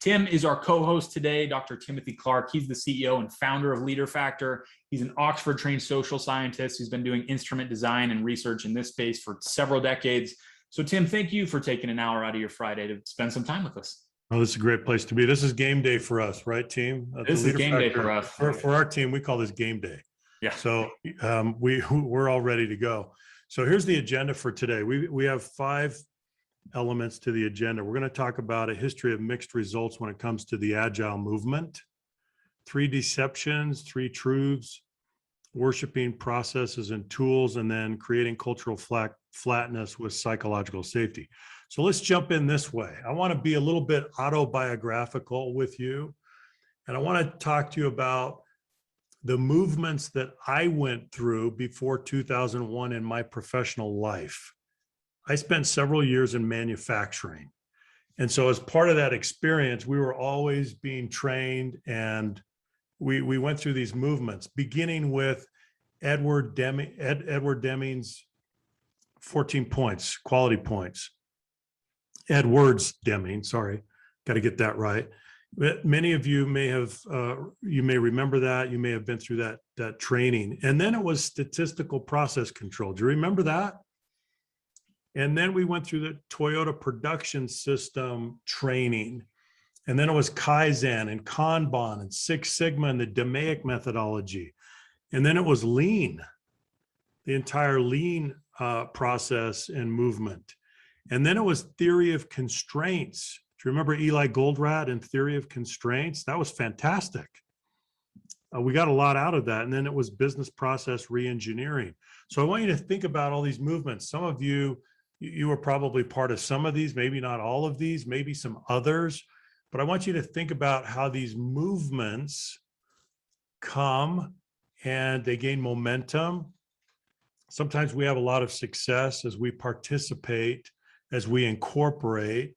Tim is our co-host today, Dr. Timothy Clark. He's the CEO and founder of Leader Factor. He's an Oxford-trained social scientist who's been doing instrument design and research in this space for several decades. So Tim, thank you for taking an hour out of your Friday to spend some time with us. Oh, this is a great place to be. This is game day for us, right, team? This is game day for us. For our team, we call this game day. Yeah. So we're all ready to go. So here's the agenda for today. We have 5 elements to the agenda. We're going to talk about a history of mixed results when it comes to the Agile movement, 3 deceptions, 3 truths, worshiping processes and tools, and then creating cultural flatness with psychological safety. So let's jump in this way. I want to be a little bit autobiographical with you, and I want to talk to you about the movements that I went through before 2001 in my professional life. I spent several years in manufacturing. And so as part of that experience, we were always being trained, and we went through these movements, beginning with Edward Deming's 14 points, quality points. Edwards Deming, sorry, got to get that right. Many of you may have, you may remember that, you may have been through that training. And then it was statistical process control. Do you remember that? And then we went through the Toyota production system training. And then it was Kaizen and Kanban and Six Sigma and the DMAIC methodology. And then it was Lean, the entire Lean process and movement. And then it was theory of constraints. Do you remember Eli Goldratt and theory of constraints? That was fantastic. We got a lot out of that. And then it was business process reengineering. So I want you to think about all these movements. Some of you were probably part of some of these, maybe not all of these, maybe some others. But I want you to think about how these movements come and they gain momentum. Sometimes we have a lot of success as we participate, as we incorporate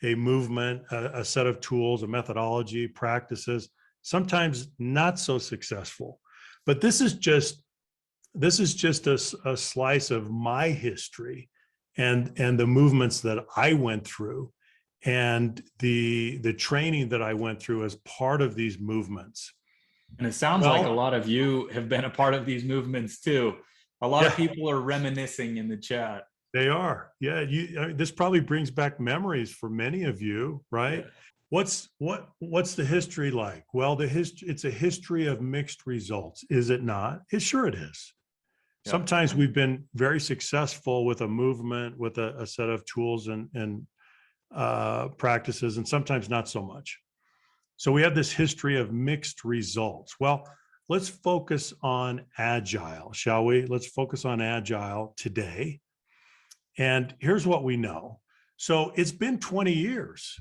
a movement, a set of tools, a methodology, practices, sometimes not so successful. But this is just a slice of my history and the movements that I went through and the training that I went through as part of these movements. And it sounds like a lot of you have been a part of these movements too. A lot of people are reminiscing in the chat. They are. Yeah. This probably brings back memories for many of you, right? Yeah. What's the history like? Well, it's a history of mixed results, is it not? Sure it is. Yeah. Sometimes we've been very successful with a movement, with a set of tools and practices, and sometimes not so much. So we have this history of mixed results. Well, let's focus on Agile, shall we? Let's focus on Agile today. And here's what we know. So it's been 20 years.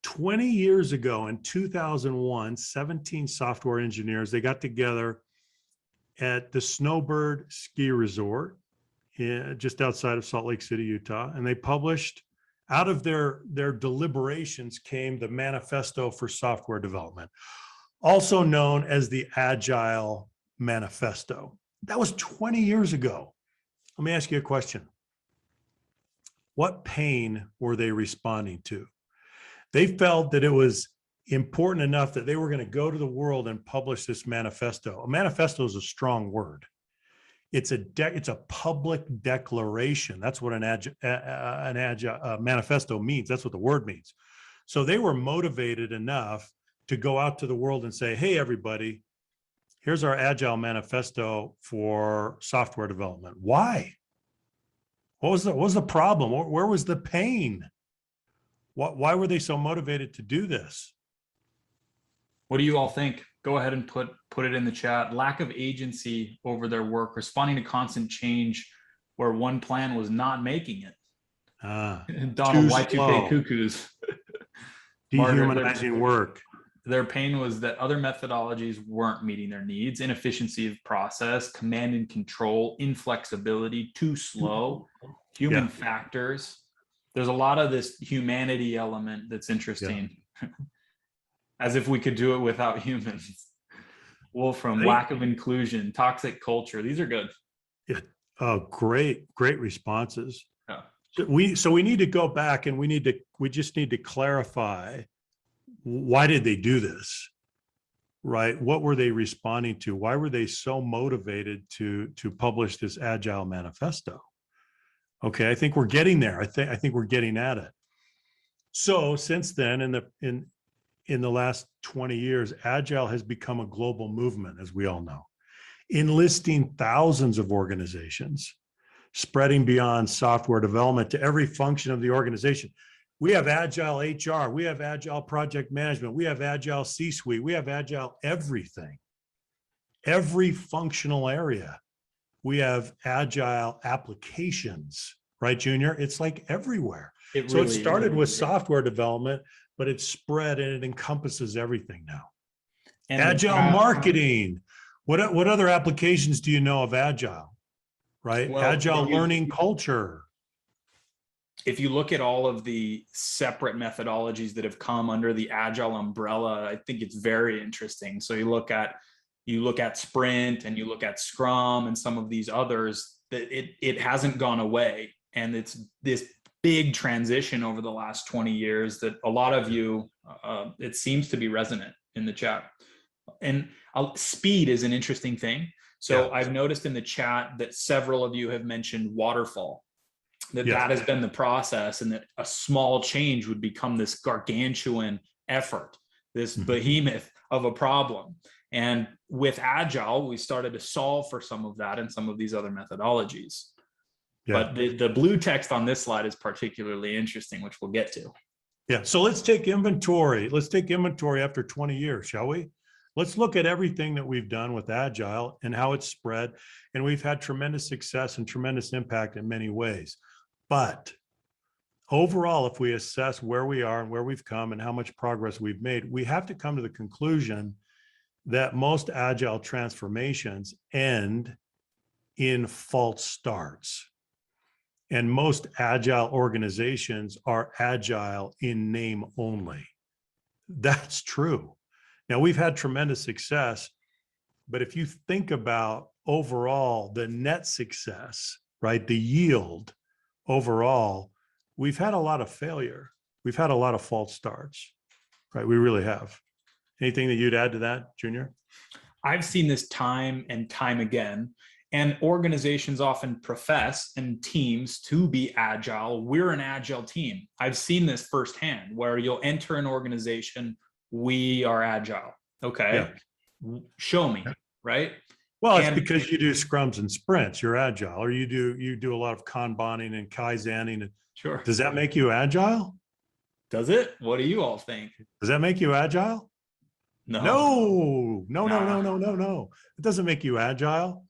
20 years ago in 2001, 17 software engineers, they got together at the Snowbird Ski Resort just outside of Salt Lake City, Utah. And they published, out of their deliberations came the Manifesto for Software Development, also known as the Agile Manifesto. That was 20 years ago. Let me ask you a question. What pain were they responding to? They felt that it was important enough that they were going to go to the world and publish this manifesto. A manifesto is a strong word. It's a public declaration. That's what an agile manifesto means. That's what the word means. So they were motivated enough to go out to the world and say, hey, everybody, here's our Agile Manifesto for software development. Why? What was the problem? Where was the pain? Why were they so motivated to do this? What do you all think? Go ahead and put it in the chat. Lack of agency over their work, responding to constant change where one plan was not making it. Donald, Y2K cuckoos. Dehumanizing work. Their pain was that other methodologies weren't meeting their needs, inefficiency of process, command and control, inflexibility, too slow, human factors. There's a lot of this humanity element that's interesting. Yeah. As if we could do it without humans. Wolfram, lack of inclusion, toxic culture. These are good. Yeah. Oh, great responses. Yeah. So we need to go back and we just need to clarify why did they do this? Right? What were they responding to? Why were they so motivated to publish this Agile Manifesto? Okay, I think we're getting there. I think we're getting at it. So since then, in the last 20 years, Agile has become a global movement, as we all know, enlisting thousands of organizations, spreading beyond software development to every function of the organization. We have Agile HR, we have Agile project management, we have Agile C-suite, we have Agile everything, every functional area. We have Agile applications, right, Junior? It's like everywhere. So it started with software development, but it's spread and it encompasses everything now. And Agile marketing. What other applications do you know of Agile, right? Well, Agile learning culture. If you look at all of the separate methodologies that have come under the Agile umbrella, I think it's very interesting. So you look at Sprint and you look at Scrum and some of these others, that it hasn't gone away. And it's this big transition over the last 20 years that a lot of you, it seems to be resonant in the chat. And speed is an interesting thing. So yeah. I've noticed in the chat that several of you have mentioned waterfall, that has been the process, and that a small change would become this gargantuan effort, this behemoth of a problem. And with Agile, we started to solve for some of that and some of these other methodologies. Yeah. But the blue text on this slide is particularly interesting, which we'll get to. Yeah, so let's take inventory. Let's take inventory after 20 years, shall we? Let's look at everything that we've done with Agile and how it's spread. And we've had tremendous success and tremendous impact in many ways. But overall, if we assess where we are and where we've come and how much progress we've made, we have to come to the conclusion that most Agile transformations end in false starts. And most Agile organizations are Agile in name only. That's true. Now, we've had tremendous success, but if you think about overall the net success, right, the yield overall, we've had a lot of failure. We've had a lot of false starts, right? We really have. Anything that you'd add to that, Junior? I've seen this time and time again, and organizations often profess and teams to be Agile. We're an Agile team. I've seen this firsthand, where you'll enter an organization, we are Agile. Okay, yeah. Show me, right? Well, it's because you do scrums and sprints, you're Agile, or you do a lot of Kanbaning and Kaizening. Sure. Does that make you Agile? Does it? What do you all think? Does that make you Agile? No. It doesn't make you Agile.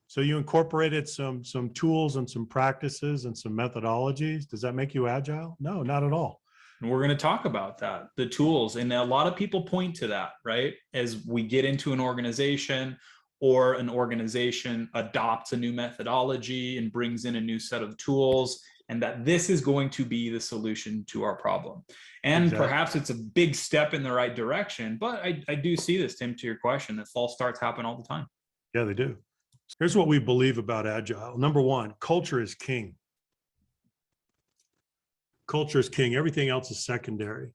So you incorporated some tools and some practices and some methodologies. Does that make you Agile? No, not at all. And we're going to talk about that, the tools. And a lot of people point to that, right? As we get into an organization, or an organization adopts a new methodology and brings in a new set of tools, and that this is going to be the solution to our problem. And exactly. Perhaps it's a big step in the right direction, but I do see this, Tim, to your question, that false starts happen all the time. Yeah, they do. Here's what we believe about Agile. Number one, culture is king. Culture is king. Everything else is secondary.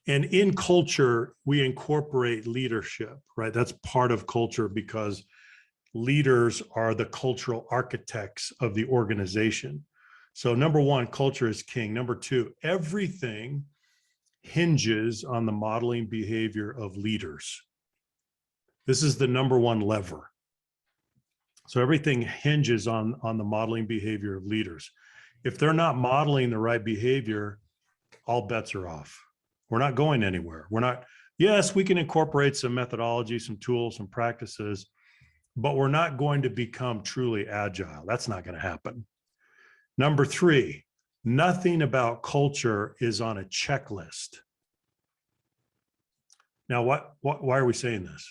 And in culture, we incorporate leadership, right? That's part of culture, because leaders are the cultural architects of the organization. So number one, culture is king. Number two, everything hinges on the modeling behavior of leaders. This is the number one lever. So everything hinges on the modeling behavior of leaders. If they're not modeling the right behavior, all bets are off. We're not going anywhere. Yes, we can incorporate some methodology, some tools, some practices, but we're not going to become truly Agile. That's not going to happen. Number three, nothing about culture is on a checklist. Now, why are we saying this?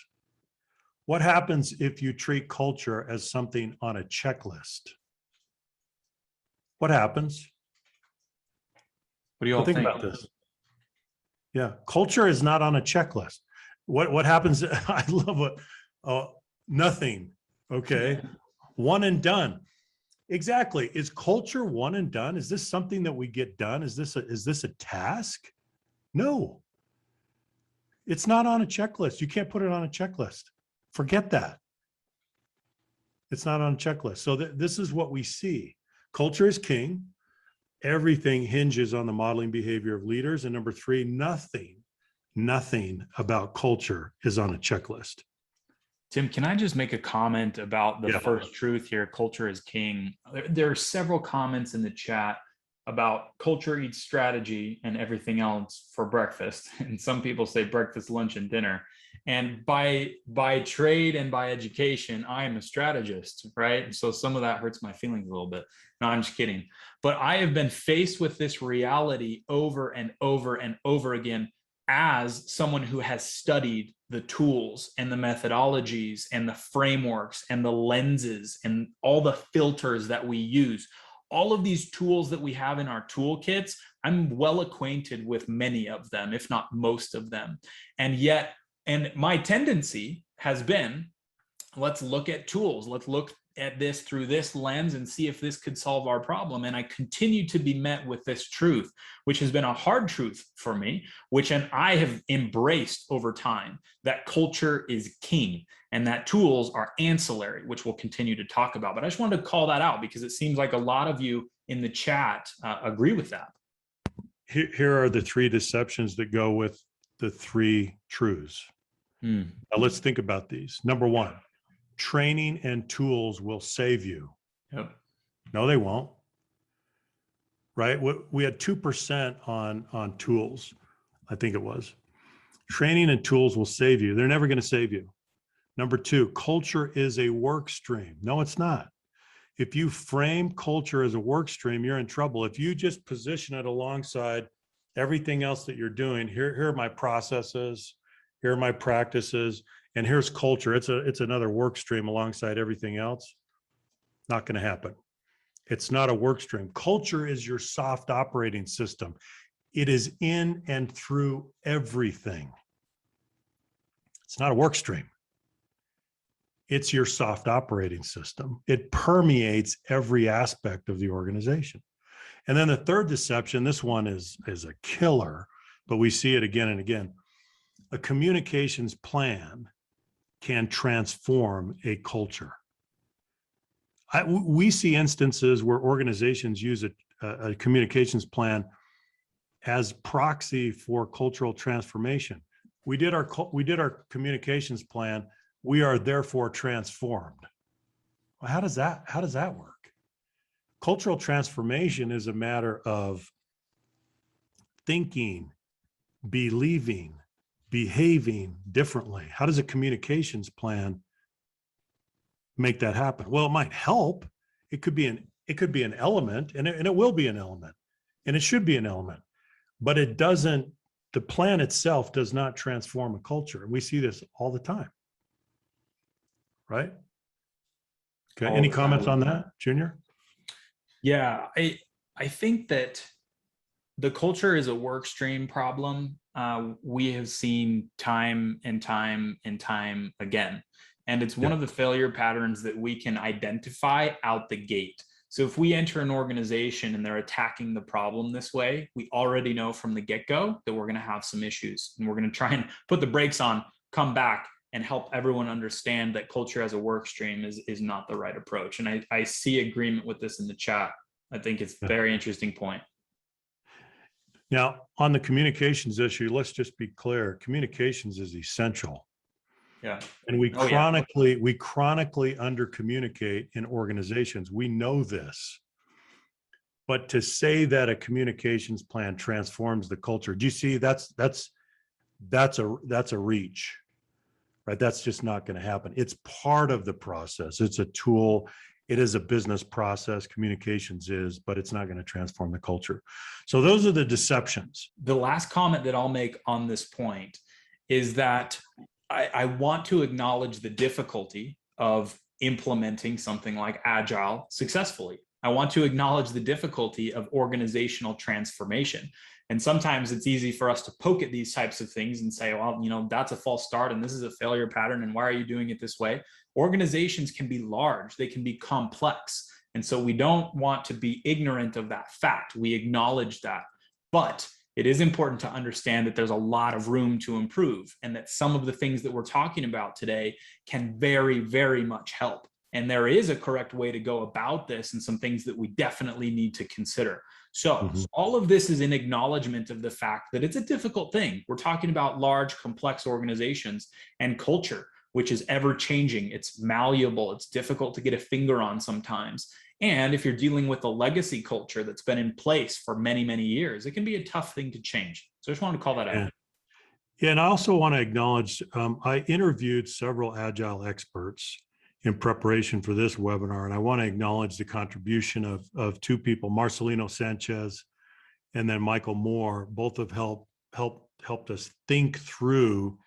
What happens if you treat culture as something on a checklist? What happens? What do you all think about this? Yeah, culture is not on a checklist. What happens? I love what nothing. Okay, one and done. Exactly. Is culture one and done? Is this something that we get done? Is this a task? No. It's not on a checklist. You can't put it on a checklist. Forget that. It's not on a checklist. So this is what we see. Culture is king. Everything hinges on the modeling behavior of leaders. And number three, nothing about culture is on a checklist. Tim, can I just make a comment about the Yeah. first truth here? Culture is king. There are several comments in the chat about culture eats strategy and everything else for breakfast. And some people say breakfast, lunch, and dinner. And by trade and by education, I am a strategist, right? So some of that hurts my feelings a little bit. No, I'm just kidding. But I have been faced with this reality over and over and over again as someone who has studied the tools and the methodologies and the frameworks and the lenses and all the filters that we use. All of these tools that we have in our toolkits, I'm well acquainted with many of them, if not most of them. And my tendency has been, let's look at tools. Let's look at this through this lens and see if this could solve our problem. And I continue to be met with this truth, which has been a hard truth for me, which I have embraced over time, that culture is king and that tools are ancillary, which we'll continue to talk about. But I just wanted to call that out because it seems like a lot of you in the chat agree with that. Here are the three deceptions that go with the three truths. Now let's think about these. Number one, training and tools will save you. Yep. No, they won't. Right? We had 2% on tools, I think it was. Training and tools will save you. They're never going to save you. Number two, culture is a work stream. No, it's not. If you frame culture as a work stream, you're in trouble. If you just position it alongside everything else that you're doing, here are my processes, here are my practices, and here's culture. It's another work stream alongside everything else. Not going to happen. It's not a work stream. Culture is your soft operating system. It is in and through everything. It's not a work stream. It's your soft operating system. It permeates every aspect of the organization. And then the third deception, this one is a killer, but we see it again and again. A communications plan can transform a culture. We see instances where organizations use a communications plan as proxy for cultural transformation. We did our communications plan. We are therefore transformed. Well, how does that work? Cultural transformation is a matter of thinking, believing, behaving differently. How does a communications plan make that happen? Well, it might help. It could be an element, and it will be an element, and it should be an element, but it doesn't. The plan itself does not transform a culture, and we see this all the time. Right? Okay. Any comments on that, Junior? Yeah, I think that the culture is a work stream problem. We have seen time and time and time again. And it's one of the failure patterns that we can identify out the gate. So if we enter an organization and they're attacking the problem this way, we already know from the get-go that we're going to have some issues. And we're going to try and put the brakes on, come back, and help everyone understand that culture as a work stream is not the right approach. And I see agreement with this in the chat. I think it's a very interesting point. Now, on the communications issue, let's just be clear. Communications is essential. Yeah. And we chronically under communicate in organizations. We know this. But to say that a communications plan transforms the culture, do you see that's a reach, right? That's just not going to happen. It's part of the process. It's a tool. It is a business process. Communications is, but it's not going to transform the culture. So those are the deceptions. The last comment that I'll make on this point is that I want to acknowledge the difficulty of implementing something like Agile successfully. I want to acknowledge the difficulty of organizational transformation. And sometimes it's easy for us to poke at these types of things and say, well, that's a false start and this is a failure pattern. And why are you doing it this way? Organizations can be large, they can be complex. And so we don't want to be ignorant of that fact. We acknowledge that. But it is important to understand that there's a lot of room to improve, and that some of the things that we're talking about today can very, very much help. And there is a correct way to go about this, and some things that we definitely need to consider. So all of this is an acknowledgement of the fact that it's a difficult thing. We're talking about large, complex organizations and culture, which is ever changing. It's malleable. It's difficult to get a finger on sometimes. And if you're dealing with a legacy culture that's been in place for many, many years, it can be a tough thing to change. So I just wanted to call that out. Yeah, and I also want to acknowledge, I interviewed several Agile experts in preparation for this webinar, and I want to acknowledge the contribution of two people, Marcelino Sanchez and then Michael Moore. Both have helped us think through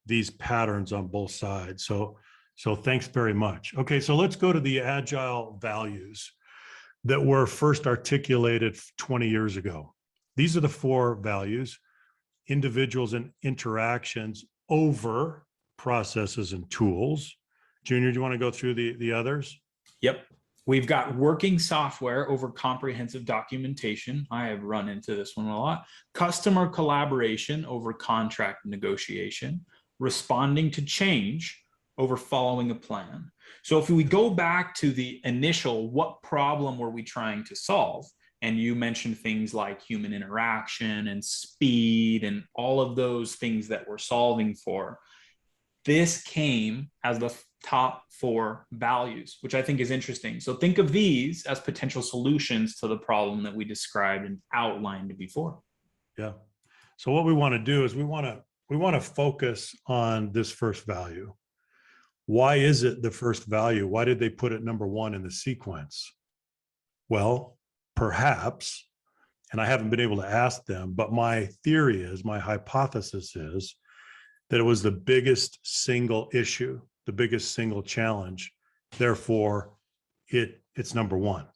these patterns on both sides. So thanks very much. Okay, so let's go to the Agile values that were first articulated 20 years ago. These are the 4 values: individuals and interactions over processes and tools. Junior, do you want to go through the others? Yep. We've got working software over comprehensive documentation. I have run into this one a lot. Customer collaboration over contract negotiation. Responding to change over following a plan. So if we go back to the initial, what problem were we trying to solve? And you mentioned things like human interaction and speed and all of those things that we're solving for. This came as the top 4 values, which I think is interesting. So think of these as potential solutions to the problem that we described and outlined before. Yeah. So what we want to do is we want to focus on this first value. Why is it the first value? Why did they put it number 1 in the sequence? Well, perhaps, and I haven't been able to ask them, but my theory is, my hypothesis is that it was the biggest single issue, the biggest single challenge. Therefore, it's number 1.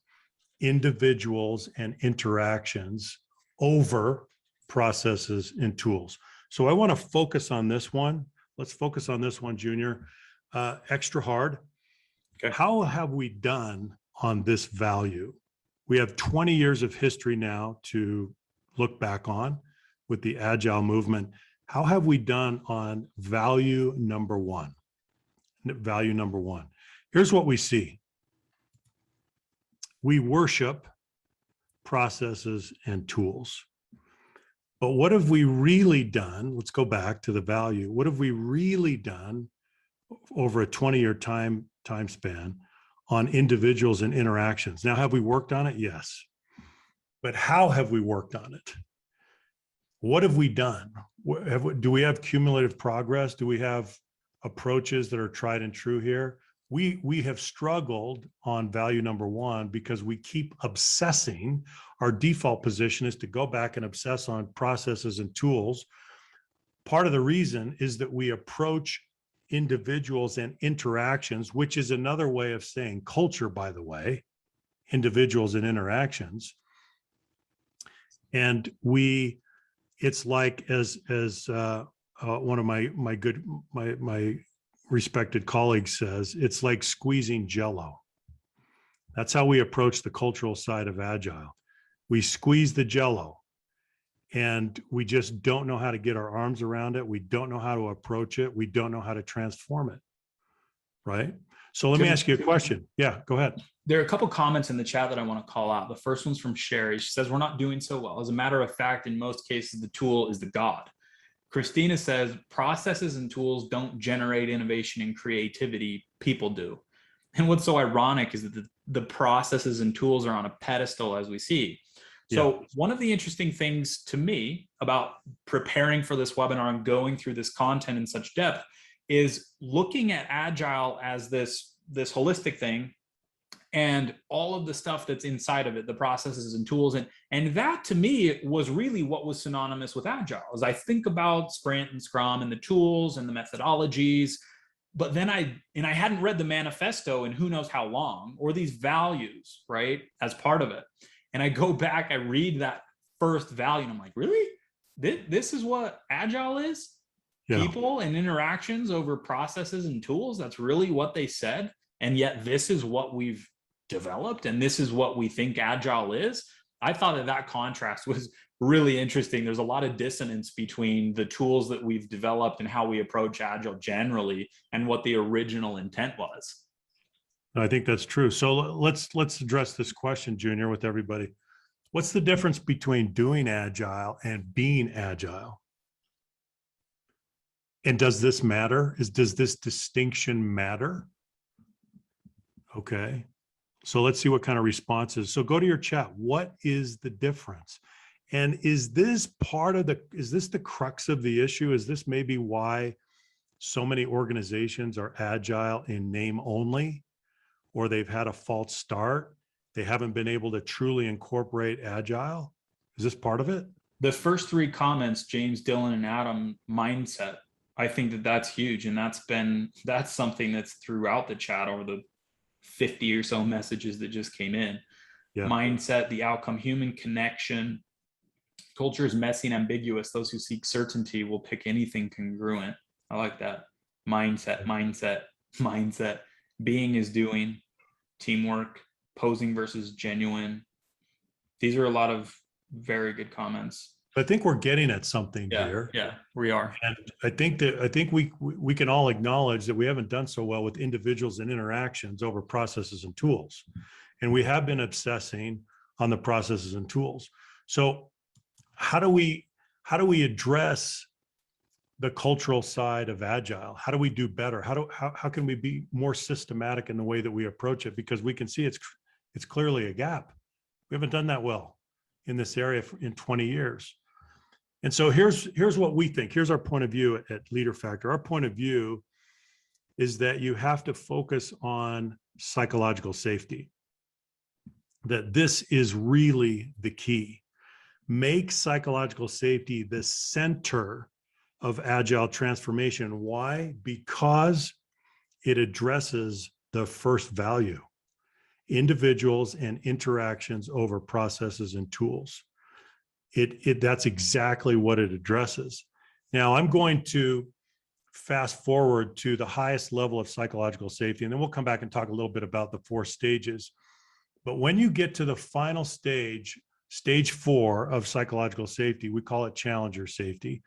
Individuals and interactions over processes and tools. So I want to focus on this one. Let's focus on this one, Junior. Extra hard. Okay. How have we done on this value? We have 20 years of history now to look back on with the Agile movement. How have we done on value number 1? Value number 1. Here's what we see. We worship processes and tools. But what have we really done? Let's go back to the value. What have we really done over a 20-year time span on individuals and interactions? Now, have we worked on it? Yes. But how have we worked on it? What have we done? Do we have cumulative progress? Do we have approaches that are tried and true here? We have struggled on value number 1 because we keep obsessing. Our default position is to go back and obsess on processes and tools. Part of the reason is that we approach individuals and interactions, which is another way of saying culture, by the way, individuals and interactions. And it's like, as one of my respected colleagues says, it's like squeezing Jell-O. That's how we approach the cultural side of Agile. We squeeze the Jell-O, and we just don't know how to get our arms around it. We don't know how to approach it. We don't know how to transform it, right? So let me ask you a question. Yeah, go ahead. There are a couple comments in the chat that I want to call out. The first one's from Sherry. She says, we're not doing so well. As a matter of fact, in most cases, the tool is the God. Christina says, processes and tools don't generate innovation and creativity. People do. And what's so ironic is that the processes and tools are on a pedestal, as we see. So one of the interesting things to me about preparing for this webinar and going through this content in such depth is looking at Agile as this holistic thing, and all of the stuff that's inside of it, the processes and tools. And that to me was really what was synonymous with Agile. As I think about Sprint and Scrum and the tools and the methodologies, but then I hadn't read the manifesto in who knows how long, or these values, right, as part of it. And I go back, I read that first value, and I'm like, really? This is what Agile is? Yeah. People and interactions over processes and tools? That's really what they said? And yet this is what we've developed, and this is what we think Agile is? I thought that contrast was really interesting. There's a lot of dissonance between the tools that we've developed and how we approach Agile generally and what the original intent was. I think that's true. So let's address this question, Junior, with everybody. What's the difference between doing Agile and being Agile? And does this matter? Does this distinction matter? Okay. So let's see what kind of responses. So go to your chat. What is the difference? And is this the crux of the issue? Is this maybe why so many organizations are Agile in name only, or they've had a false start? They haven't been able to truly incorporate Agile? Is this part of it? The first three comments, James, Dylan, and Adam, mindset. I think that's huge. And that's something that's throughout the chat over the 50 or so messages that just came in. Yeah. Mindset, the outcome, human connection. Culture is messy and ambiguous. Those who seek certainty will pick anything congruent. I like that. Mindset. Being is doing. Teamwork. Posing versus genuine. These are a lot of very good comments. I think we're getting at something here. Yeah, we are. And I think we can all acknowledge that we haven't done so well with individuals and interactions over processes and tools. And we have been obsessing on the processes and tools. So how do we address the cultural side of Agile? How do we do better? How can we be more systematic in the way that we approach it? Because we can see it's clearly a gap. We haven't done that well in this area in 20 years. And so here's what we think. Here's our point of view at Leader Factor. Our point of view is that you have to focus on psychological safety, that this is really the key. Make psychological safety the center of Agile transformation. Why? Because it addresses the first value, individuals and interactions over processes and tools. That's exactly what it addresses. Now, I'm going to fast forward to the highest level of psychological safety, and then we'll come back and talk a little bit about the 4 stages. But when you get to the final stage, stage 4 of psychological safety, we call it challenger safety.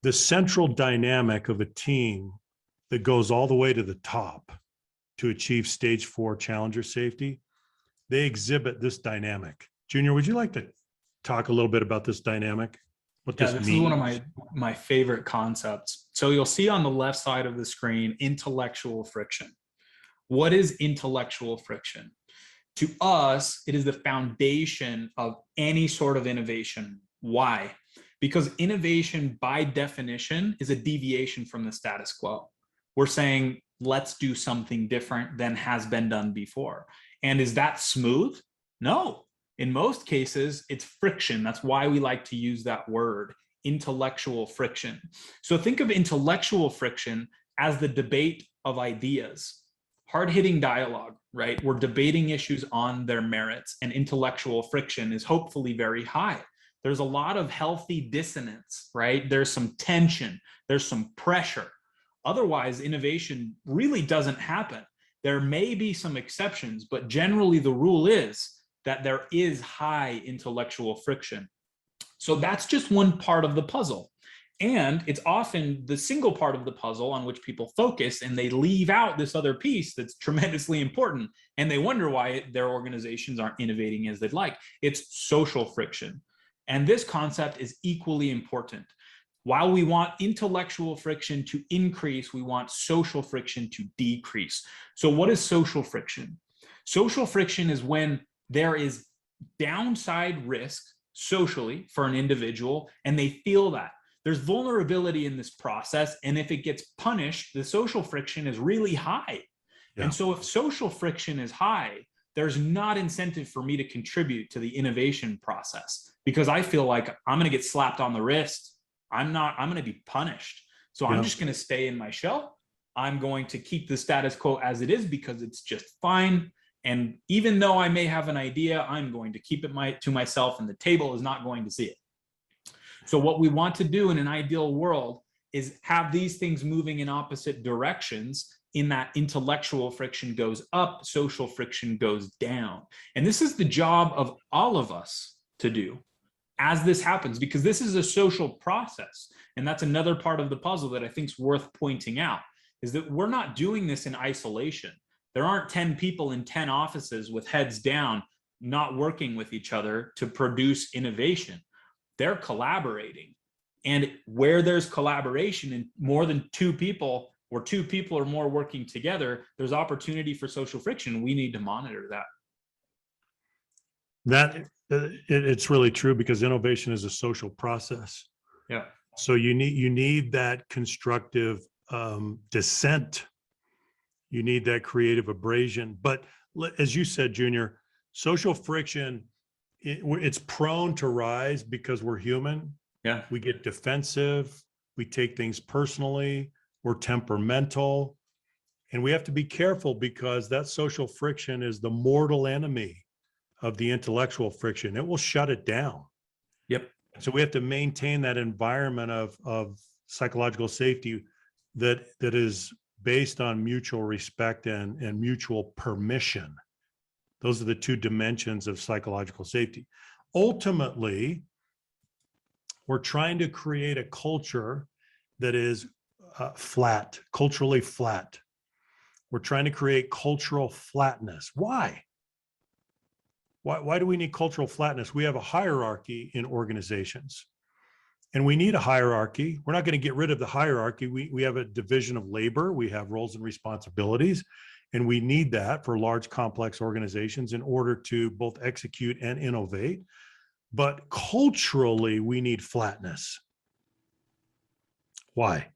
The central dynamic of a team that goes all the way to the top to achieve stage 4 challenger safety, they exhibit this dynamic. Junior, would you like to talk a little bit about this dynamic? What this means? This is one of my favorite concepts. So you'll see on the left side of the screen, intellectual friction. What is intellectual friction? To us, it is the foundation of any sort of innovation. Why? Because innovation, by definition, is a deviation from the status quo. We're saying, let's do something different than has been done before. And is that smooth? No. In most cases, it's friction. That's why we like to use that word, intellectual friction. So think of intellectual friction as the debate of ideas, hard-hitting dialogue, right? We're debating issues on their merits, and intellectual friction is hopefully very high. There's a lot of healthy dissonance, right? There's some tension, there's some pressure. Otherwise, innovation really doesn't happen. There may be some exceptions, but generally the rule is that there is high intellectual friction. So that's just one part of the puzzle. And it's often the single part of the puzzle on which people focus, and they leave out this other piece that's tremendously important. And they wonder why their organizations aren't innovating as they'd like. It's social friction. And this concept is equally important. While we want intellectual friction to increase, we want social friction to decrease. So what is social friction? Social friction is when there is downside risk socially for an individual, and they feel that. There's vulnerability in this process, and if it gets punished, the social friction is really high. Yeah. And so if social friction is high, there's not incentive for me to contribute to the innovation process, because I feel like I'm going to get slapped on the wrist. I'm going to be punished. So I'm just going to stay in my shell. I'm going to keep the status quo as it is because it's just fine. And even though I may have an idea, I'm going to keep it to myself, and the table is not going to see it. So what we want to do in an ideal world is have these things moving in opposite directions in that intellectual friction goes up, social friction goes down. And this is the job of all of us to do as this happens, because this is a social process. And that's another part of the puzzle that I think is worth pointing out, is that we're not doing this in isolation. There aren't 10 people in 10 offices with heads down, not working with each other to produce innovation. They're collaborating. And where there's collaboration and more than two people or two people or more working together, there's opportunity for social friction. We need to monitor that. It's really true, because innovation is a social process. Yeah. So you need that constructive dissent. You need that creative abrasion. But as you said, Junior, social friction, it's prone to rise because we're human. Yeah. We get defensive. We take things personally. We're temperamental. And we have to be careful, because that social friction is the mortal enemy of the intellectual friction. It will shut it down. Yep. So we have to maintain that environment of psychological safety that is based on mutual respect and mutual permission. Those are the two dimensions of psychological safety. Ultimately, we're trying to create a culture that is flat, culturally flat. We're trying to create cultural flatness. Why? Why do we need cultural flatness? We have a hierarchy in organizations, and we need a hierarchy. We're not going to get rid of the hierarchy. We have a division of labor. We have roles and responsibilities, and we need that for large, complex organizations in order to both execute and innovate. But culturally, we need flatness. Why?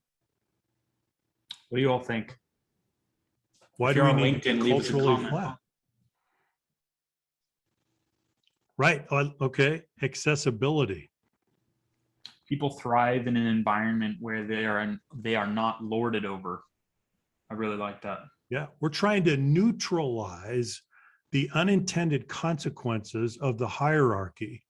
What do you all think? Why do we need to be culturally flat? Right. Okay. Accessibility. People thrive in an environment where they are not lorded over. I really like that. Yeah. We're trying to neutralize the unintended consequences of the hierarchy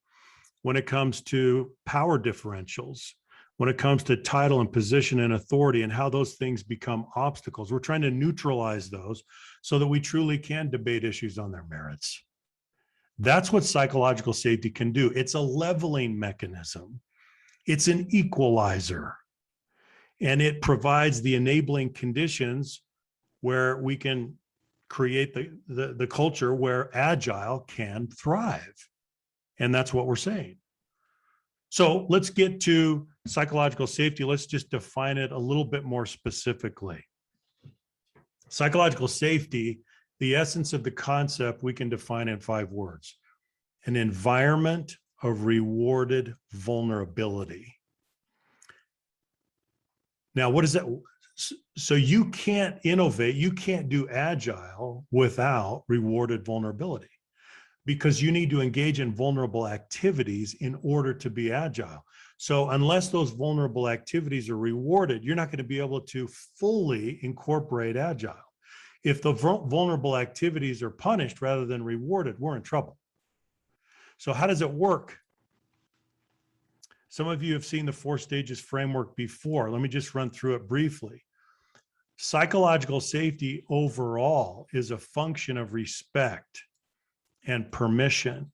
when it comes to power differentials, when it comes to title and position and authority, and how those things become obstacles. We're trying to neutralize those so that we truly can debate issues on their merits. That's what psychological safety can do. It's a leveling mechanism. It's an equalizer. And it provides the enabling conditions where we can create the culture where Agile can thrive. And that's what we're saying. So let's get to psychological safety. Let's just define it a little bit more specifically. Psychological safety, the essence of the concept, we can define in 5 words: an environment of rewarded vulnerability. Now, what is that? So you can't innovate, you can't do Agile without rewarded vulnerability, because you need to engage in vulnerable activities in order to be Agile. So unless those vulnerable activities are rewarded, you're not going to be able to fully incorporate Agile. If the vulnerable activities are punished rather than rewarded, we're in trouble. So how does it work? Some of you have seen the 4 stages framework before. Let me just run through it briefly. Psychological safety overall is a function of respect and permission.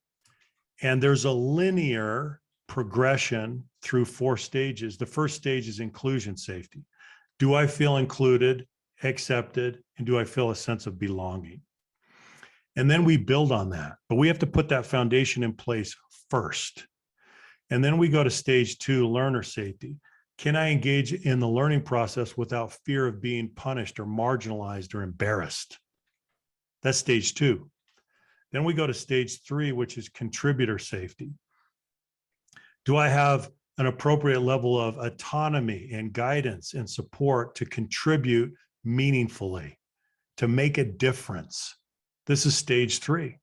And there's a linear progression through 4 stages. The first stage is inclusion safety. Do I feel included, accepted, and do I feel a sense of belonging? And then we build on that, but we have to put that foundation in place first. And then we go to stage 2, learner safety. Can I engage in the learning process without fear of being punished or marginalized or embarrassed? That's stage 2. Then we go to stage 3, which is contributor safety. Do I have an appropriate level of autonomy and guidance and support to contribute meaningfully, to make a difference? This is stage 3.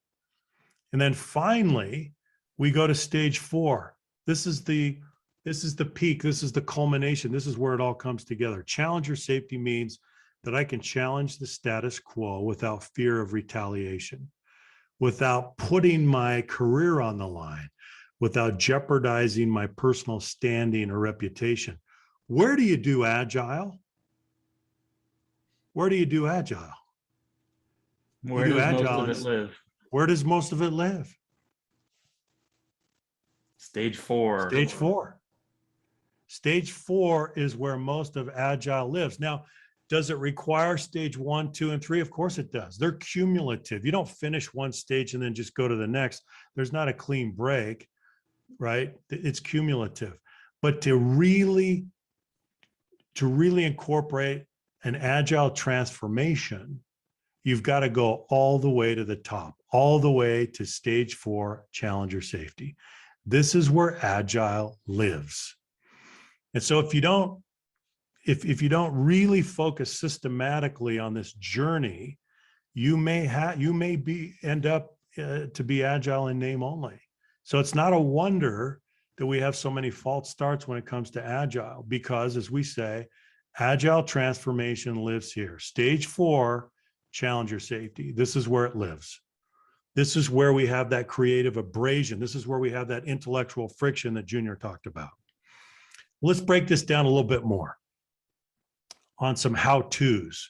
And then finally, we go to stage 4. This is the peak. This is the culmination. This is where it all comes together. Challenger safety means that I can challenge the status quo without fear of retaliation, without putting my career on the line, without jeopardizing my personal standing or reputation. Where do you do Agile? Where do you do agile? You Where do does most agile, of and it live? where does most of it live? Stage 4. Stage 4. Stage 4 is where most of agile lives. Now, does it require stage 1, 2, and 3? Of course it does. They're cumulative. You don't finish one stage and then just go to the next. There's not a clean break, right? It's cumulative. But to really incorporate an agile transformation, you've got to go all the way to the top, all the way to stage 4, challenger safety. This is where agile lives. And so if you don't really focus systematically on this journey, you may end up to be agile in name only. So it's not a wonder that we have so many false starts when it comes to agile, because as we say, agile transformation lives here. Stage 4, challenger safety. This is where it lives. This is where we have that creative abrasion. This is where we have that intellectual friction that Junior talked about. Let's break this down a little bit more on some how-tos,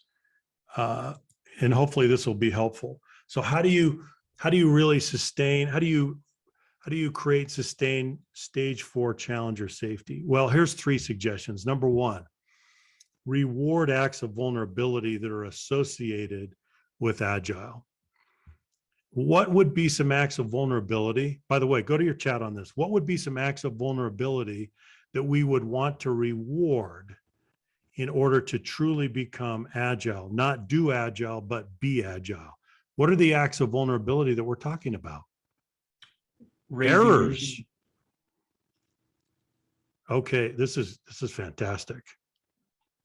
and hopefully this will be helpful. So how do you really sustain? How do you create sustained stage 4 challenger safety? Well, here's 3 suggestions. Number 1, reward acts of vulnerability that are associated with agile. What would be some acts of vulnerability? By the way, go to your chat on this. What would be some acts of vulnerability that we would want to reward in order to truly become agile? Not do agile, but be agile. What are the acts of vulnerability that we're talking about? Errors. Okay, this is fantastic.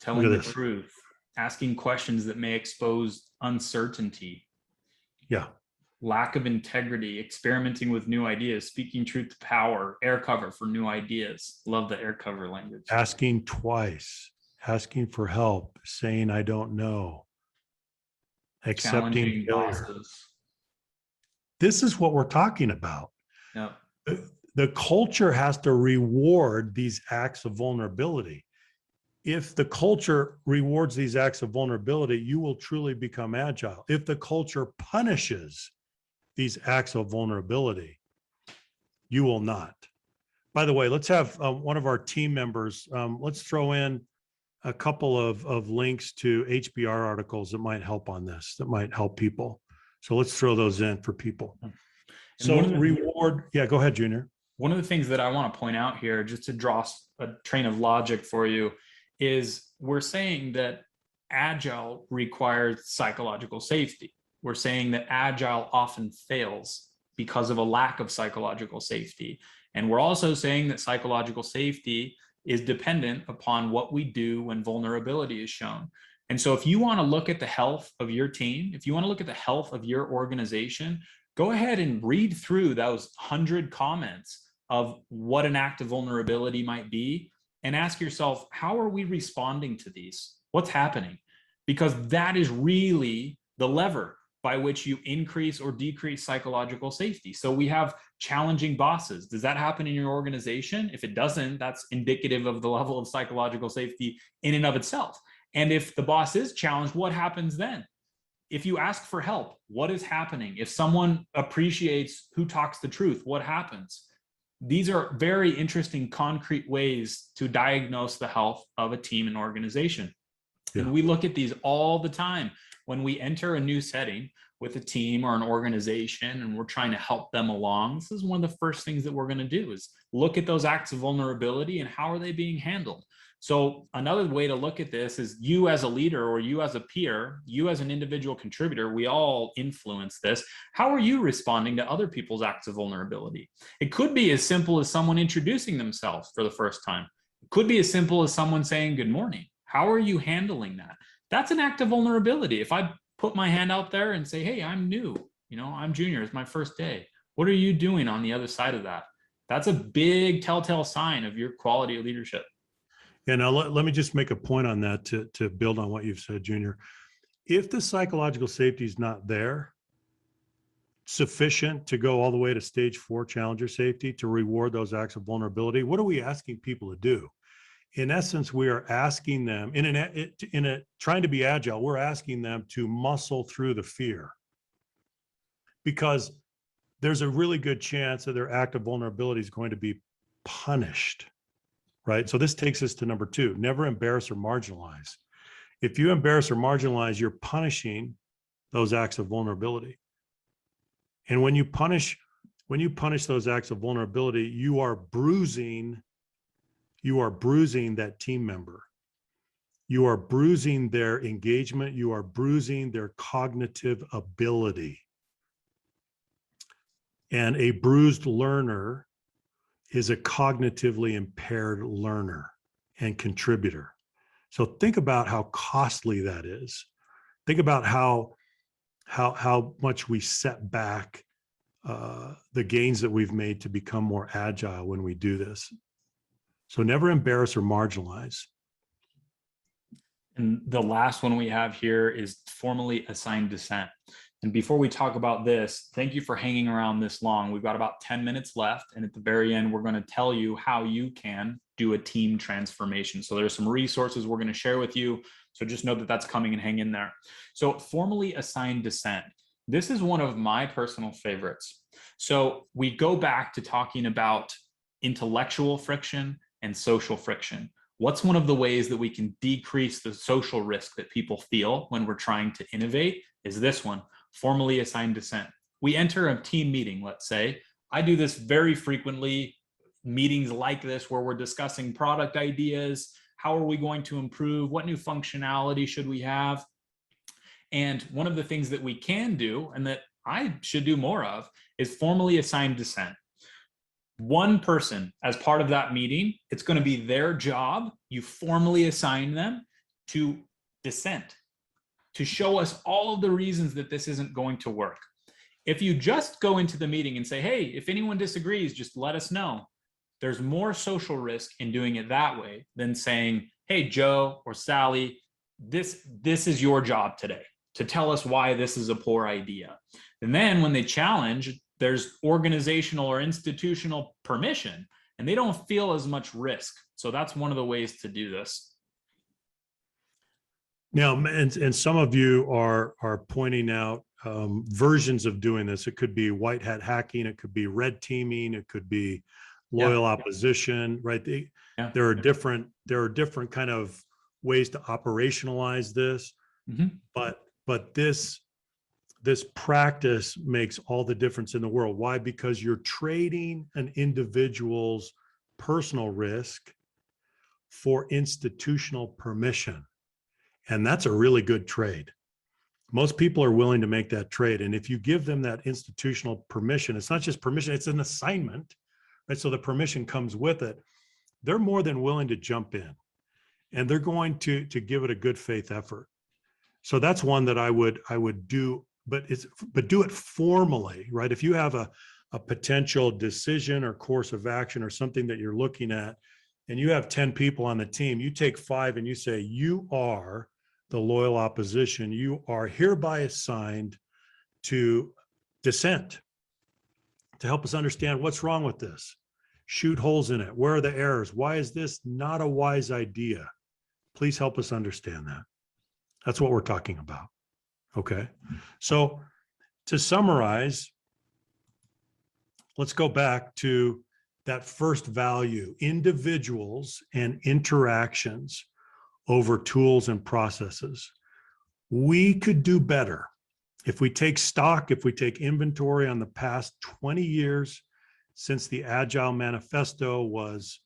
Telling the truth, asking questions that may expose uncertainty. Yeah. Lack of integrity, experimenting with new ideas, speaking truth to power, air cover for new ideas. Love the air cover language. Asking twice, asking for help, saying I don't know, accepting failure. Bosses. This is what we're talking about. Yep. The culture has to reward these acts of vulnerability. If the culture rewards these acts of vulnerability, you will truly become agile. If the culture punishes these acts of vulnerability, you will not. By the way, let's have one of our team members, let's throw in a couple of links to HBR articles that might help on this, that might help people. So let's throw those in for people. So reward, yeah, go ahead, Junior. One of the things that I want to point out here, just to draw a train of logic for you, is we're saying that agile requires psychological safety. We're saying that agile often fails because of a lack of psychological safety. And we're also saying that psychological safety is dependent upon what we do when vulnerability is shown. And so if you want to look at the health of your team, if you want to look at the health of your organization, go ahead and read through those 100 comments of what an act of vulnerability might be and ask yourself, how are we responding to these? What's happening? Because that is really the lever by which you increase or decrease psychological safety. So we have challenging bosses. Does that happen in your organization? If it doesn't, that's indicative of the level of psychological safety in and of itself. And if the boss is challenged, what happens then? If you ask for help, what is happening? If someone appreciates who talks the truth, what happens? These are very interesting, concrete ways to diagnose the health of a team and organization. Yeah. And we look at these all the time when we enter a new setting with a team or an organization and we're trying to help them along. This is one of the first things that we're going to do is look at those acts of vulnerability and how are they being handled. So another way to look at this is you as a leader or you as a peer, you as an individual contributor, we all influence this. How are you responding to other people's acts of vulnerability? It could be as simple as someone introducing themselves for the first time. It could be as simple as someone saying good morning. How are you handling that? That's an act of vulnerability. If I put my hand out there and say, hey, I'm new, I'm junior, it's my first day. What are you doing on the other side of that? That's a big telltale sign of your quality of leadership. Yeah, now let me just make a point on that to build on what you've said, Junior. If the psychological safety is not there, sufficient to go all the way to stage 4 challenger safety to reward those acts of vulnerability, what are we asking people to do? in essence, we are asking them trying to be agile, we're asking them to muscle through the fear, because there's a really good chance that their act of vulnerability is going to be punished, right? So this takes us to number 2, never embarrass or marginalize. If you embarrass or marginalize, you're punishing those acts of vulnerability. And when you punish those acts of vulnerability, you are bruising that team member. You are bruising their engagement. You are bruising their cognitive ability. And a bruised learner is a cognitively impaired learner and contributor. So think about how costly that is. Think about how much we set back the gains that we've made to become more agile when we do this. So never embarrass or marginalize. And the last one we have here is formally assign dissent. And before we talk about this, thank you for hanging around this long. We've got about 10 minutes left. And at the very end, we're going to tell you how you can do a team transformation. So there's some resources we're going to share with you. So just know that that's coming, and hang in there. So formally assign dissent. This is one of my personal favorites. So we go back to talking about intellectual friction and social friction. What's one of the ways that we can decrease the social risk that people feel when we're trying to innovate? Is this one, formally assign dissent. We enter a team meeting, let's say. I do this very frequently, meetings like this where we're discussing product ideas. How are we going to improve? What new functionality should we have? And one of the things that we can do, and that I should do more of, is formally assign dissent. One person as part of that meeting, it's going to be their job. You formally assign them to dissent, to show us all of the reasons that this isn't going to work. If you just go into the meeting and say, hey, if anyone disagrees, just let us know. There's more social risk in doing it that way than saying, hey, Joe or Sally, this is your job today to tell us why this is a poor idea. And then when they challenge, there's organizational or institutional permission, and they don't feel as much risk. So that's one of the ways to do this. Now, and some of you are pointing out versions of doing this. It could be white hat hacking. It could be red teaming. It could be loyal opposition, right? There are different kind of ways to operationalize this, but this practice makes all the difference in the world. Why? Because you're trading an individual's personal risk for institutional permission. And that's a really good trade. Most people are willing to make that trade. And if you give them that institutional permission, it's not just permission, it's an assignment, right? So the permission comes with it. They're more than willing to jump in, and they're going to give it a good faith effort. So that's one that I would do, but do it formally, right? If you have a potential decision or course of action or something that you're looking at, and you have 10 people on the team, you take 5 and you say, you are the loyal opposition. You are hereby assigned to dissent, to help us understand what's wrong with this. Shoot holes in it. Where are the errors? Why is this not a wise idea? Please help us understand that. That's what we're talking about. Okay. So to summarize, let's go back to that first value, individuals and interactions over tools and processes. We could do better if we take stock, if we take inventory on the past 20 years since the Agile Manifesto was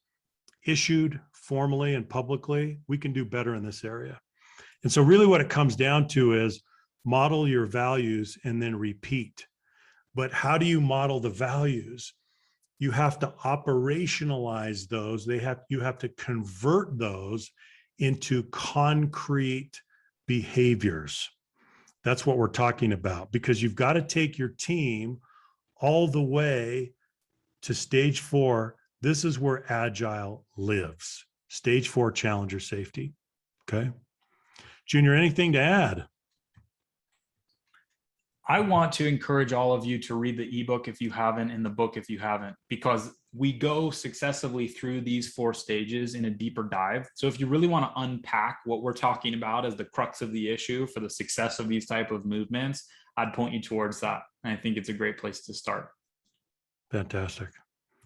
issued formally and publicly. We can do better in this area. And so really what it comes down to is model your values and then repeat. But how do you model the values? You have to operationalize those. You have to convert those into concrete behaviors. That's what we're talking about, because you've got to take your team all the way to stage 4. This is where Agile lives. Stage 4, challenger safety. Okay. Junior, anything to add? I want to encourage all of you to read the ebook if you haven't, and the book if you haven't, because we go successively through these 4 stages in a deeper dive. So if you really want to unpack what we're talking about as the crux of the issue for the success of these type of movements, I'd point you towards that. And I think it's a great place to start. Fantastic.